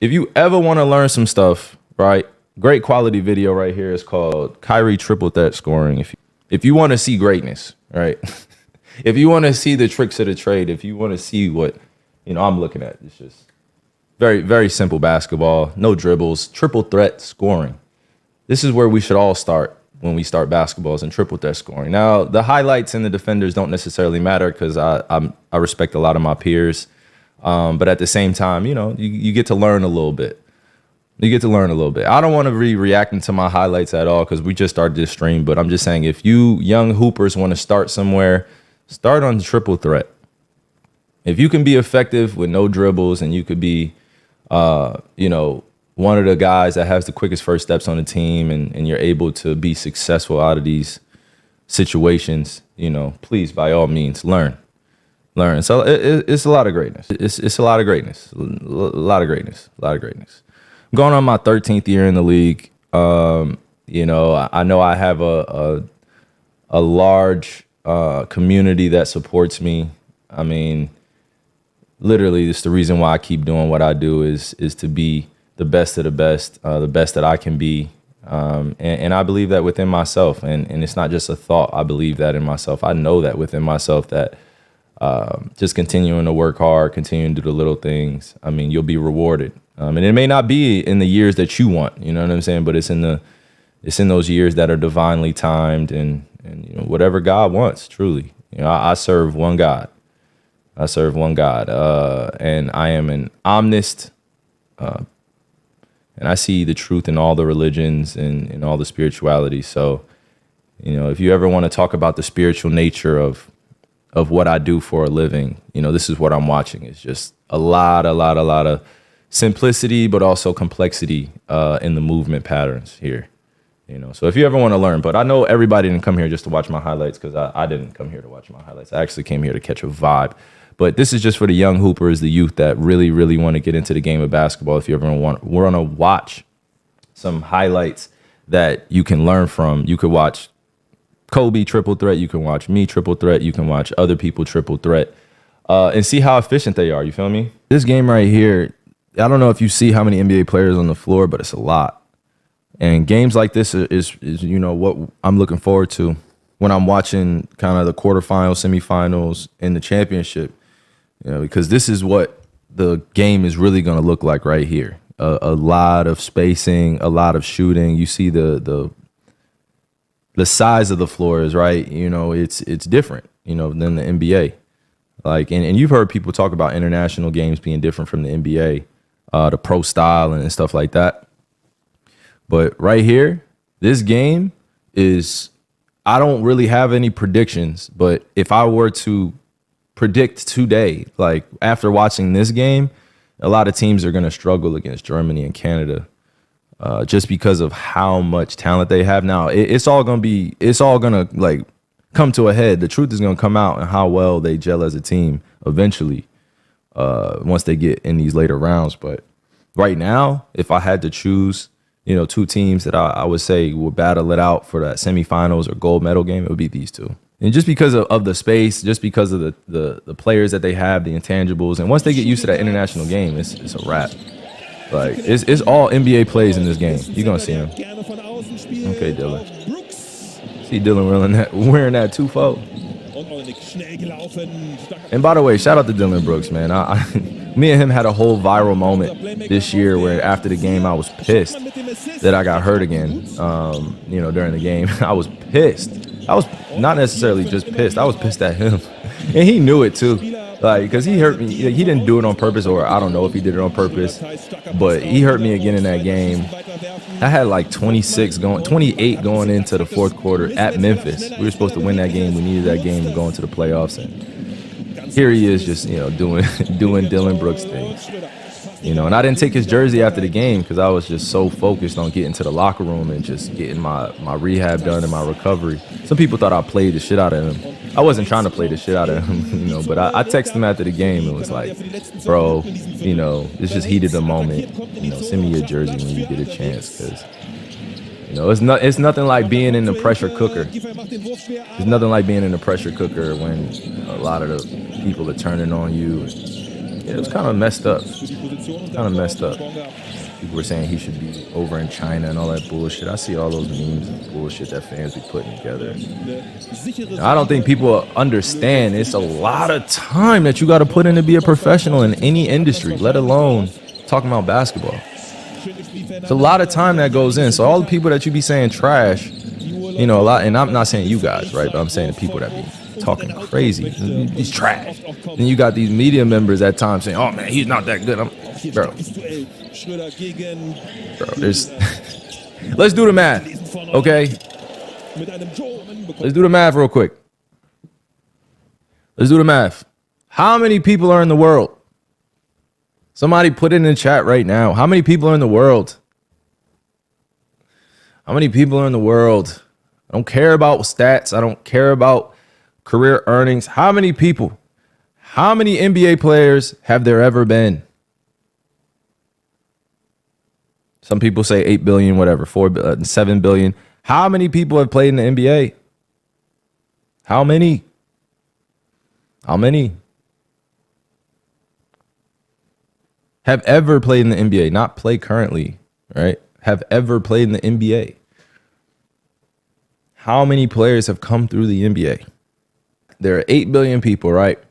if you ever want to learn some stuff, right? Great quality video right here is called Kyrie triple threat scoring. If you want to see greatness, right? If you want to see the tricks of the trade, if you want to see what, I'm looking at, it's just very, very simple basketball, no dribbles, triple threat scoring. This is where we should all start when we start basketballs and triple threat scoring. Now, the highlights and the defenders don't necessarily matter because I respect a lot of my peers. But at the same time, you get to learn a little bit. You get to learn a little bit. I don't want to be reacting to my highlights at all because we just started this stream. But I'm just saying, if you young hoopers want to start somewhere, start on triple threat. If you can be effective with no dribbles and you could be, one of the guys that has the quickest first steps on the team and you're able to be successful out of these situations, please, by all means, learn. So it's a lot of greatness. It's a lot of greatness. A lot of greatness. I'm going on my 13th year in the league. I know I have a large community that supports me. I mean, literally, it's the reason why I keep doing what I do is to be the best of the best that I can be. And I believe that within myself. And it's not just a thought. I believe that in myself. I know that within myself that just continuing to work hard, continuing to do the little things, I mean, you'll be rewarded. And it may not be in the years that you want, you know what I'm saying? But it's in those years that are divinely timed and whatever God wants, truly. I serve one God. And I am an omnist. And I see the truth in all the religions and in all the spirituality. So, if you ever want to talk about the spiritual nature of what I do for a living, this is what I'm watching. It's just a lot of simplicity, but also complexity in the movement patterns here. So if you ever want to learn, but I know everybody didn't come here just to watch my highlights because I didn't come here to watch my highlights. I actually came here to catch a vibe. But this is just for the young hoopers, the youth that really, really want to get into the game of basketball. If you ever want to watch some highlights that you can learn from, you could watch Kobe triple threat, you can watch me triple threat, you can watch other people triple threat, and see how efficient they are. You feel me? This game right here, I don't know if you see how many NBA players on the floor, but it's a lot. And games like this is what I'm looking forward to when I'm watching kind of the quarterfinals, semifinals, and the championship. Because this is what the game is really going to look like right here. A lot of spacing, a lot of shooting. You see the size of the floor is right. It's different, than the NBA. Like, and you've heard people talk about international games being different from the NBA, the pro style and stuff like that. But right here, this game is, I don't really have any predictions, but if I were to predict today, like after watching this game, a lot of teams are going to struggle against Germany and Canada. Just because of how much talent they have now. It's all going to like come to a head. The truth is going to come out and how well they gel as a team eventually once they get in these later rounds. But right now, if I had to choose, two teams that I would say will battle it out for that semifinals or gold medal game, it would be these two. And just because of the space, just because of the players that they have, the intangibles, and once they get used to that international game, it's a wrap. Like, it's all NBA plays in this game. You're going to see him. Okay, Dylan. See Dylan wearing that 2-4. And by the way, shout out to Dylan Brooks, man. Me and him had a whole viral moment this year where after the game, I was pissed that I got hurt again, during the game. I was pissed. I was not necessarily just pissed. I was pissed at him. And he knew it, too. Like, because he hurt me. He didn't do it on purpose, or I don't know if he did it on purpose, but he hurt me again in that game. I had like 28 going into the fourth quarter at Memphis. We were supposed to win that game. We needed that game to go into the playoffs. And here he is just, doing Dylan Brooks things. And I didn't take his jersey after the game because I was just so focused on getting to the locker room and just getting my rehab done and my recovery. Some people thought I played the shit out of him. I wasn't trying to play the shit out of him, but I texted him after the game and was like, bro, it's just heat of the moment. Send me your jersey when you get a chance because, it's nothing like being in the pressure cooker. It's nothing like being in the pressure cooker when a lot of the people are turning on you. Yeah, it was kind of messed up. Kind of messed up. People were saying he should be over in China and all that bullshit. I see all those memes and bullshit that fans be putting together. I don't think people understand it's a lot of time that you got to put in to be a professional in any industry, let alone talking about basketball. It's a lot of time that goes in. So all the people that you be saying trash, you know, a lot, and I'm not saying you guys, right? But I'm saying the people that be talking crazy, he's trash. Then you got these media members at times saying, oh man, he's not that good. Bro, there's let's do the math, okay? Let's do the math real quick. Let's do the math. How many people are in the world? Somebody put it in the chat right now. How many people are in the world? How many people are in the world? I don't care about stats. I don't care about career earnings. How many people? How many NBA players have there ever been? Some people say 8 billion, whatever, 7 billion. How many people have played in the NBA? How many? How many have ever played in the NBA? Not play currently, right? Have ever played in the NBA? How many players have come through the NBA? There are 8 billion people, right?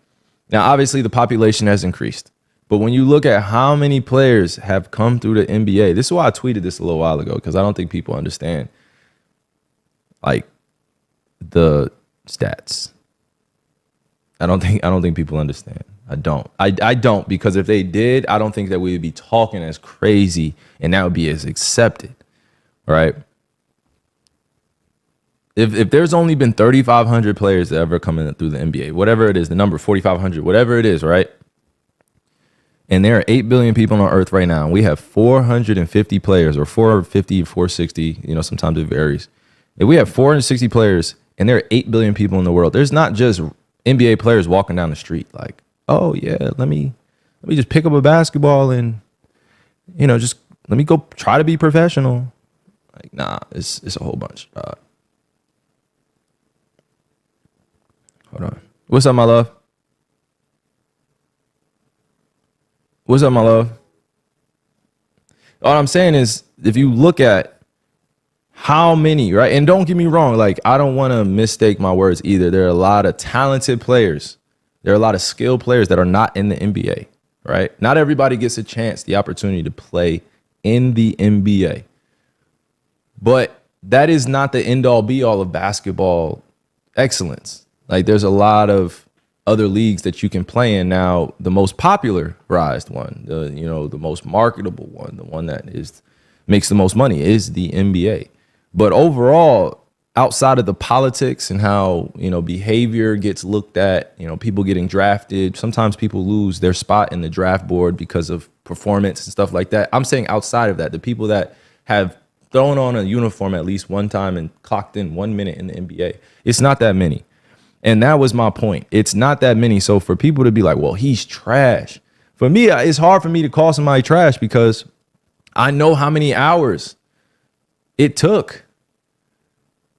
Now, obviously, the population has increased. But when you look at how many players have come through the NBA, this is why I tweeted this a little while ago, because I don't think people understand, like, the stats. I don't think people understand. I don't, because if they did, I don't think that we would be talking as crazy and that would be as accepted, right? If there's only been 3,500 players that ever come in through the NBA, whatever it is, the number 4,500, whatever it is, right? And there are 8 billion people on Earth right now. And we have 450 players, or 450, 460, you know, sometimes it varies. If we have 460 players and there are 8 billion people in the world, there's not just NBA players walking down the street like, oh yeah, let me just pick up a basketball and, you know, just let me go try to be professional. Like, nah, it's a whole bunch. Hold on. What's up, my love? What's up, my love? All I'm saying is, if you look at how many, right? And don't get me wrong, like, I don't want to mistake my words either. There are a lot of talented players. There are a lot of skilled players that are not in the NBA, right? Not everybody gets a chance, the opportunity to play in the NBA. But that is not the end all be all of basketball excellence. Like, there's a lot of other leagues that you can play in now. The most popularized one, the most marketable one, the one that makes the most money is the NBA. But overall, outside of the politics and how, you know, behavior gets looked at, you know, people getting drafted, sometimes people lose their spot in the draft board because of performance and stuff like that. I'm saying outside of that, the people that have thrown on a uniform at least one time and clocked in 1 minute in the NBA, it's not that many. And that was my point. It's not that many. So for people to be like, well, he's trash. For me, it's hard for me to call somebody trash because I know how many hours it took.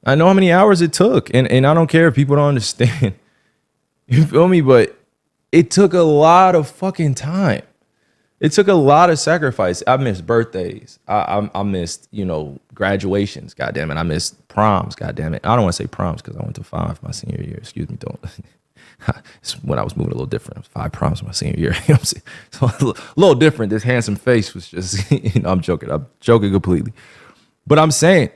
I know how many hours it took. And I don't care if people don't understand. You feel me? But it took a lot of fucking time. It took a lot of sacrifice. I missed birthdays. I missed, you know, graduations. God damn it. I missed proms. God damn it. I don't want to say proms because I went to 5 my senior year. Excuse me. Don't. It's when I was moving a little different. It was 5 proms my senior year. You know what I'm saying? So a little different. This handsome face was just, you know, I'm joking. I'm joking completely. But I'm saying,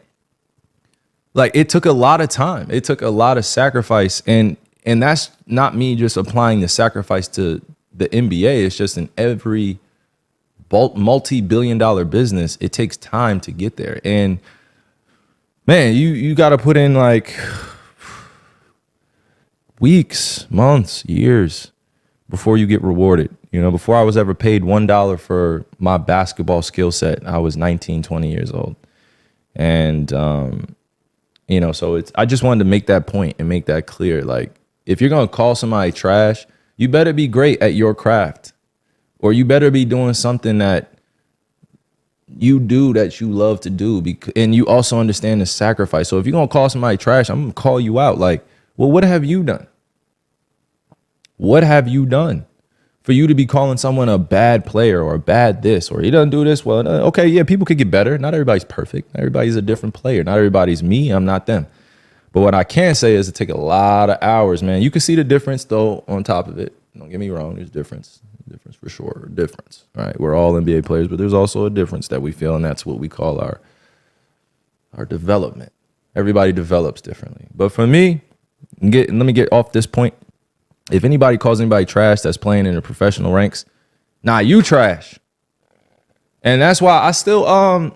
like, it took a lot of time. It took a lot of sacrifice. And that's not me just applying the sacrifice to the NBA. It's just in every multi-billion-dollar business, it takes time to get there. And man, you got to put in like weeks, months, years before you get rewarded. You know, before I was ever paid $1 for my basketball skill set, I was 19, 20 years old. And, you know, so I just wanted to make that point and make that clear. Like, if you're going to call somebody trash, you better be great at your craft. Or you better be doing something that you do that you love to do. And you also understand the sacrifice. So if you're going to call somebody trash, I'm going to call you out. Like, well, what have you done? What have you done For you to be calling someone a bad player or a bad this, or he doesn't do this well, okay, yeah, people could get better. Not everybody's perfect. Not everybody's a different player. Not everybody's me. I'm not them. But what I can say is it take a lot of hours, man. You can see the difference, though, on top of it. Don't get me wrong. There's difference for sure. Difference, right? We're all NBA players, but there's also a difference that we feel, and that's what we call our development. Everybody develops differently. But for me, let me get off this point. If anybody calls anybody trash that's playing in the professional ranks, nah, you trash. And that's why I still owe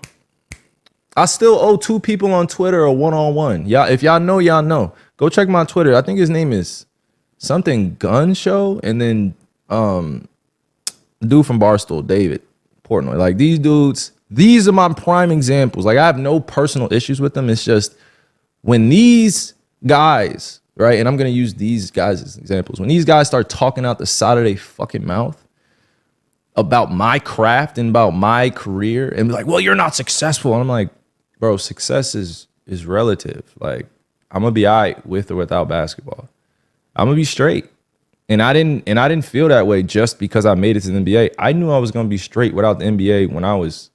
2 people on Twitter a one-on-one. Y'all, if y'all know, y'all know. Go check my Twitter. I think his name is something Gun Show, and then the dude from Barstool, David Portnoy. Like, these dudes, these are my prime examples. Like, I have no personal issues with them. It's just when these guys, right, and I'm going to use these guys as examples. When these guys start talking out the side of their fucking mouth about my craft and about my career and be like, well, you're not successful. And I'm like, bro, success is relative. Like, I'm going to be all right with or without basketball. I'm going to be straight. And I didn't feel that way just because I made it to the NBA. I knew I was going to be straight without the NBA when I was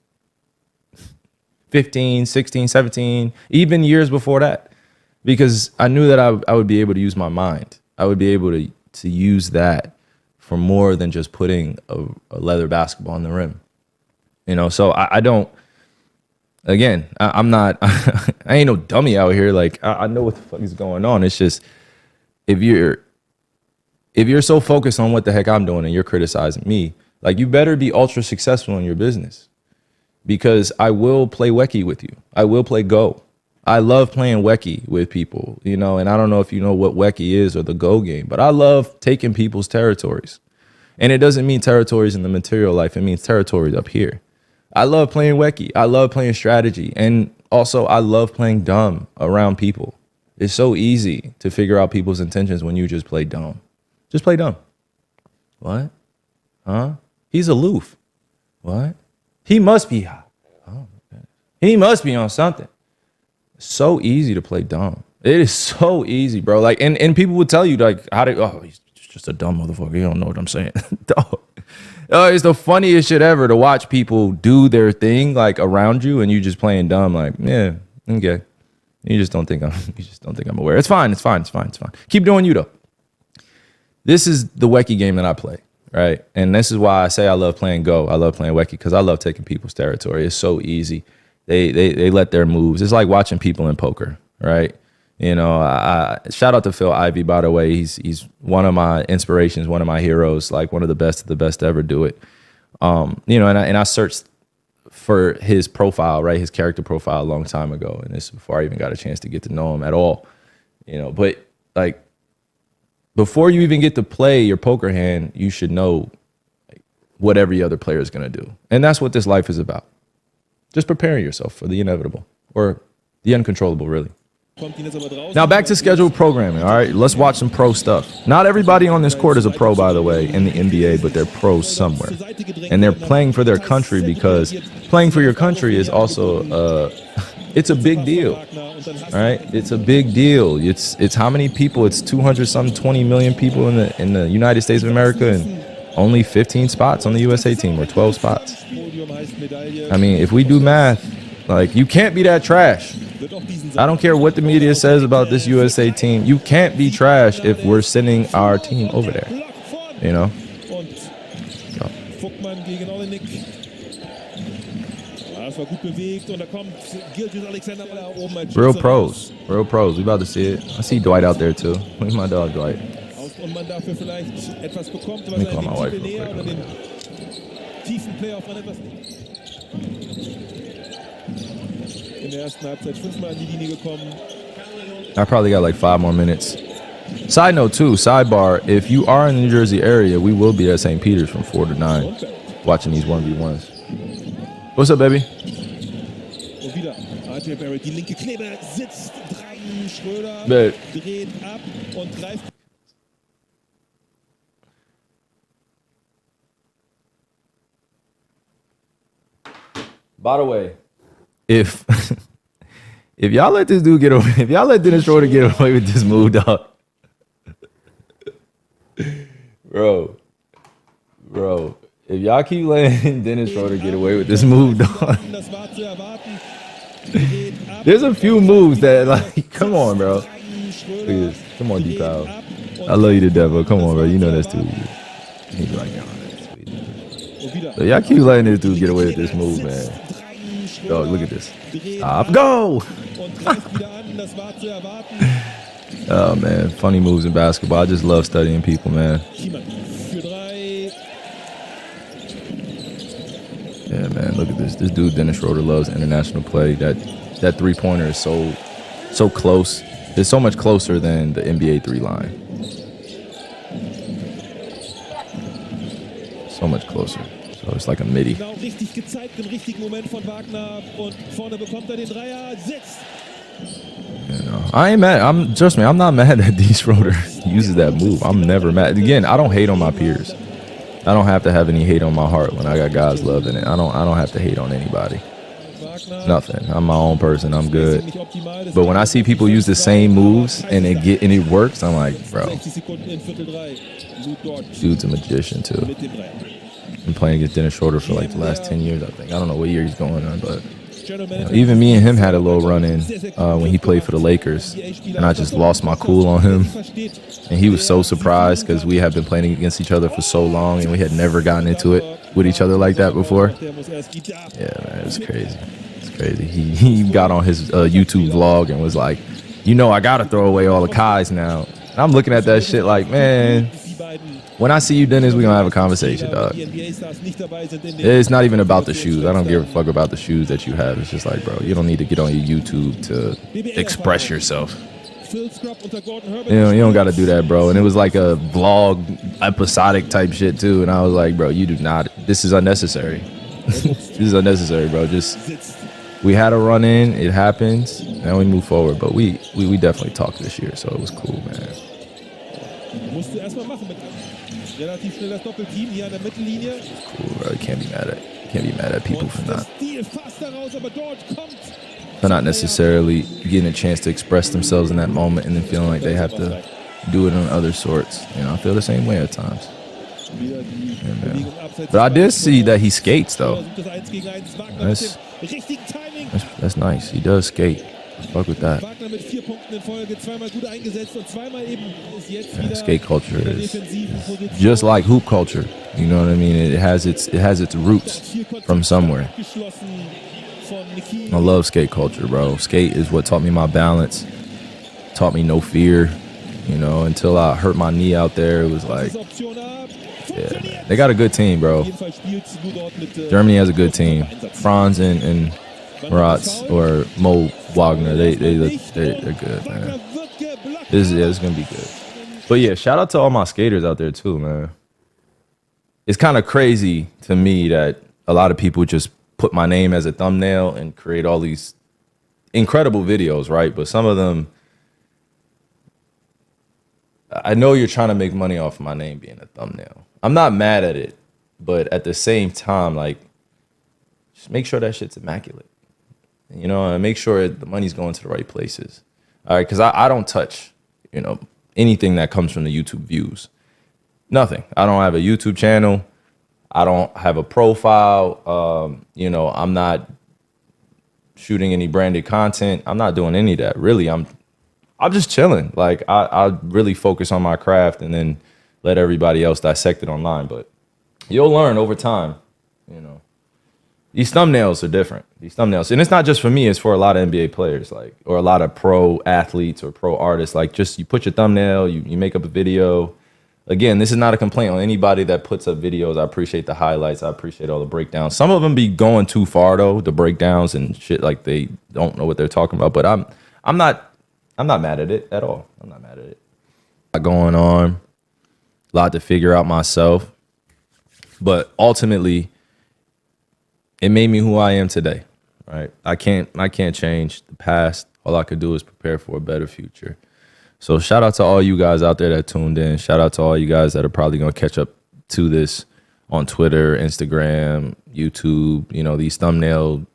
15, 16, 17, even years before that. Because I knew that I would be able to use my mind. I would be able to use that for more than just putting a leather basketball in the rim. You know, so I don't, again, I'm not, I ain't no dummy out here. Like, I know what the fuck is going on. It's just, if you're so focused on what the heck I'm doing and you're criticizing me, like, you better be ultra successful in your business, because I will play Wecky with you. I will play Go. I love playing Wecky with people, you know, and I don't know if you know what Wecky is or the Go game, but I love taking people's territories. And it doesn't mean territories in the material life. It means territories up here. I love playing Wecky. I love playing strategy. And also, I love playing dumb around people. It's so easy to figure out people's intentions when you just play dumb. Just play dumb. What? Huh? He's aloof. What? He must be hot. Oh, okay. He must be on something. So easy to play dumb. It is so easy, bro. Like, and people would tell you, like, he's just a dumb motherfucker. You don't know what I'm saying. It's the funniest shit ever to watch people do their thing, like, around you, and you just playing dumb. Like, yeah, okay. You just don't think I'm aware. It's fine. Keep doing you though. This is the Wecky game that I play, right? And this is why I say I love playing Go. I love playing Wecky because I love taking people's territory. It's so easy. They let their moves. It's like watching people in poker, right? You know, I shout out to Phil Ivey, by the way. He's one of my inspirations, one of my heroes, like one of the best to ever do it. You know, and I searched for his profile, right? His character profile a long time ago. And this is before I even got a chance to get to know him at all. You know, but like, before you even get to play your poker hand, you should know what every other player is going to do. And that's what this life is about. Just preparing yourself for the inevitable, or the uncontrollable, really. Now back to scheduled programming, all right? Let's watch some pro stuff. Not everybody on this court is a pro, by the way, in the NBA, but they're pros somewhere. And they're playing for their country, because playing for your country is also, it's a big deal, all right? It's a big deal. It's how many people? It's 20 million people in the United States of America, and only 15 spots on the USA team, or 12 spots. I mean, if we do math, like, you can't be that trash. I don't care what the media says about this USA team. You can't be trash if we're sending our team over there, you know? So. Real pros. We about to see it. I see Dwight out there too. Look at my dog, Dwight. Let me call my wife real quick. I probably got like 5 more minutes. Side note too, sidebar, if you are in the New Jersey area, we will be at St. Peter's from 4 to 9 watching these 1v1s. What's up, baby? Babe. By the way, if y'all let this dude get away, if y'all let Dennis Schroder get away with this move, dog, bro, Bro, if y'all keep letting Dennis Schroder get away with this move, dog. There's a few moves that, like, come on, bro. Look at this. Come on, D-Power. I love you to death, but come on, bro. You know that's too easy. He's like, oh, that's sweet. So y'all keep letting this dude get away with this move, man. Dog, look at this. Stop. Go! Oh, man. Funny moves in basketball. I just love studying people, man. Yeah, man. Look at this. This dude, Dennis Schroder, loves international play. That three-pointer is so close. It's so much closer than the NBA three line. So much closer. So it's like a midi. You know, I ain't mad. Trust me, I'm not mad that D. Schroder uses that move. I'm never mad. Again, I don't hate on my peers. I don't have to have any hate on my heart when I got guys loving it. I don't have to hate on anybody. Nothing. I'm my own person. I'm good. But when I see people use the same moves and it works, I'm like, bro, dude's a magician too. Been playing against Dennis Schroder for like the last 10 years, I think. I don't know what year he's going on, but you know, even me and him had a little run-in when he played for the Lakers, and I just lost my cool on him. And he was so surprised because we had been playing against each other for so long, and we had never gotten into it with each other like that before. Yeah, man, it was crazy. It's crazy. He got on his YouTube vlog and was like, you know, I got to throw away all the Kais now. And I'm looking at that shit like, man, when I see you, Dennis, we're going to have a conversation, dog. It's not even about the shoes. I don't give a fuck about the shoes that you have. It's just like, bro, you don't need to get on your YouTube to express yourself. You don't got to do that, bro. And it was like a vlog, episodic type shit, too. And I was like, bro, you do not. This is unnecessary. This is unnecessary, bro. We had a run in. It happens. Now we move forward. But we definitely talked this year, so it was cool, man. Cool, bro. You can't be mad at people for not necessarily getting a chance to express themselves in that moment and then feeling like they have to do it on other sorts. You know, I feel the same way at times. Yeah, but I did see that he skates though. That's nice. He does skate. Fuck with that. Yeah, skate culture is just like hoop culture. You know what I mean? It has its roots from somewhere. I love skate culture, bro. Skate is what taught me my balance, taught me no fear. You know, until I hurt my knee out there, it was like, yeah, man. They got a good team, bro. Germany has a good team. Franz and Moritz or Mo Wagner, they're good, man. It's gonna be good. But yeah, shout out to all my skaters out there too, man. It's kind of crazy to me that a lot of people just put my name as a thumbnail and create all these incredible videos, right? But some of them, I know you're trying to make money off of my name being a thumbnail. I'm not mad at it, but at the same time, like, just make sure that shit's immaculate. You know, and make sure the money's going to the right places. All right, because I don't touch, you know, anything that comes from the YouTube views. Nothing. I don't have a YouTube channel. I don't have a profile. You know, I'm not shooting any branded content. I'm not doing any of that. Really, I'm just chilling. Like, I really focus on my craft and then let everybody else dissect it online. But you'll learn over time, you know. These thumbnails are different. These thumbnails. And it's not just for me. It's for a lot of NBA players, like, or a lot of pro athletes or pro artists. Like, just you put your thumbnail, you make up a video. Again, this is not a complaint on anybody that puts up videos. I appreciate the highlights. I appreciate all the breakdowns. Some of them be going too far, though, the breakdowns and shit, like they don't know what they're talking about. But I'm not mad at it at all. I'm not mad at it. A lot going on. A lot to figure out myself. But ultimately, it made me who I am today, right? I can't change the past. All I could do is prepare for a better future. So shout out to all you guys out there that tuned in. Shout out to all you guys that are probably going to catch up to this on Twitter, Instagram, YouTube. You know, these thumbnail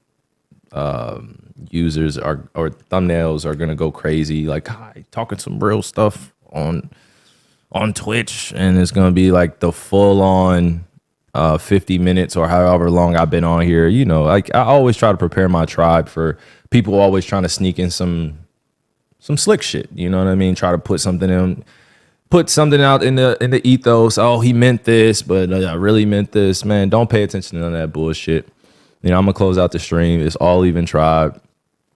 users or thumbnails are going to go crazy. Like, hi, talking some real stuff on Twitch. And it's going to be like the full on 50 minutes or however long I've been on here. You know, like I always try to prepare my tribe for people always trying to sneak in some slick shit. You know what I mean? Try to put something out in the ethos. Oh, he meant this, but I really meant this. Man, don't pay attention to none of that bullshit. You know, I'm gonna close out the stream. It's all even tribe.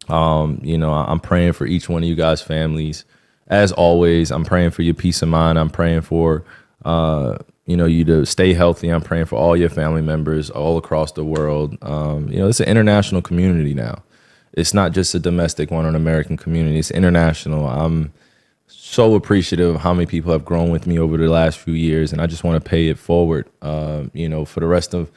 You know, I'm praying for each one of you guys' families. As always, I'm praying for your peace of mind. I'm praying for you know, you to stay healthy. I'm praying for all your family members all across the world. You know, it's an international community now. It's not just a domestic one or an American community. It's international. I'm so appreciative of how many people have grown with me over the last few years, and I just want to pay it forward, you know, for the rest of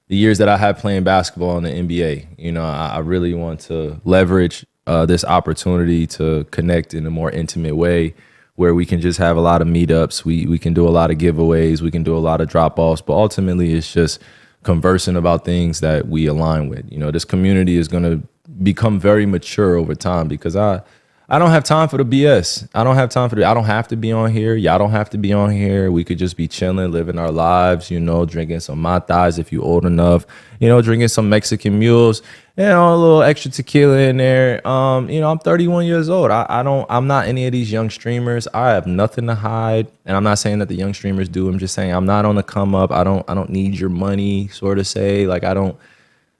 the years that I have playing basketball in the NBA. You know, I really want to leverage this opportunity to connect in a more intimate way where we can just have a lot of meetups. We can do a lot of giveaways. We can do a lot of drop-offs. But ultimately, it's just conversing about things that we align with. You know, this community is going to become very mature over time because I don't have time for the BS. I don't have time for I don't have to be on here. Y'all don't have to be on here. We could just be chilling, living our lives, you know, drinking some matas if you're old enough, you know, drinking some Mexican mules, you know, a little extra tequila in there. You know, I'm 31 years old. I'm not any of these young streamers. I have nothing to hide. And I'm not saying that the young streamers do. I'm just saying I'm not on the come up. I don't need your money, sort of say. Like I don't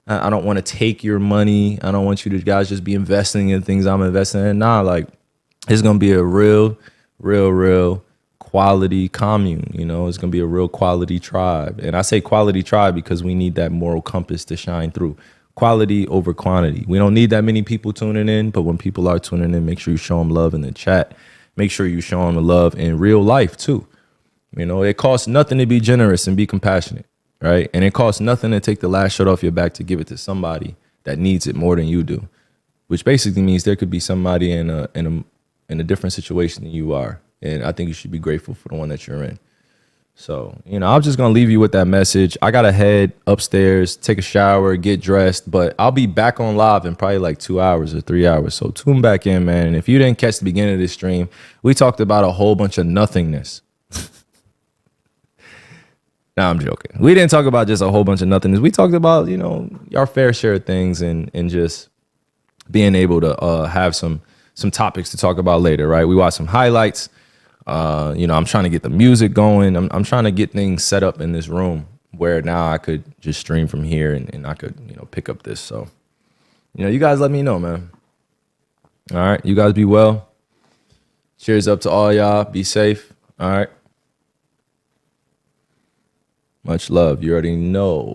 want to take your money. I don't want you to guys just be investing in things I'm investing in. Nah, like it's going to be a real quality commune. You know, it's going to be a real quality tribe. And I say quality tribe because we need that moral compass to shine through. Quality over quantity. We don't need that many people tuning in, but when people are tuning in, make sure you show them love in the chat. Make sure you show them the love in real life too. You know, it costs nothing to be generous and be compassionate. Right. And it costs nothing to take the last shirt off your back to give it to somebody that needs it more than you do, which basically means there could be somebody in a different situation than you are. And I think you should be grateful for the one that you're in. So, you know, I'm just going to leave you with that message. I got to head upstairs, take a shower, get dressed, but I'll be back on live in probably like 2 hours or 3 hours. So tune back in, man. And if you didn't catch the beginning of this stream, we talked about a whole bunch of nothingness. Nah, I'm joking. We didn't talk about just a whole bunch of nothingness. We talked about, you know, our fair share of things and just being able to have some topics to talk about later, right? We watched some highlights. You know, I'm trying to get the music going. I'm trying to get things set up in this room where now I could just stream from here and I could, you know, pick up this. So, you know, you guys let me know, man. All right. You guys be well. Cheers up to all y'all. Be safe. All right. Much love. You already know.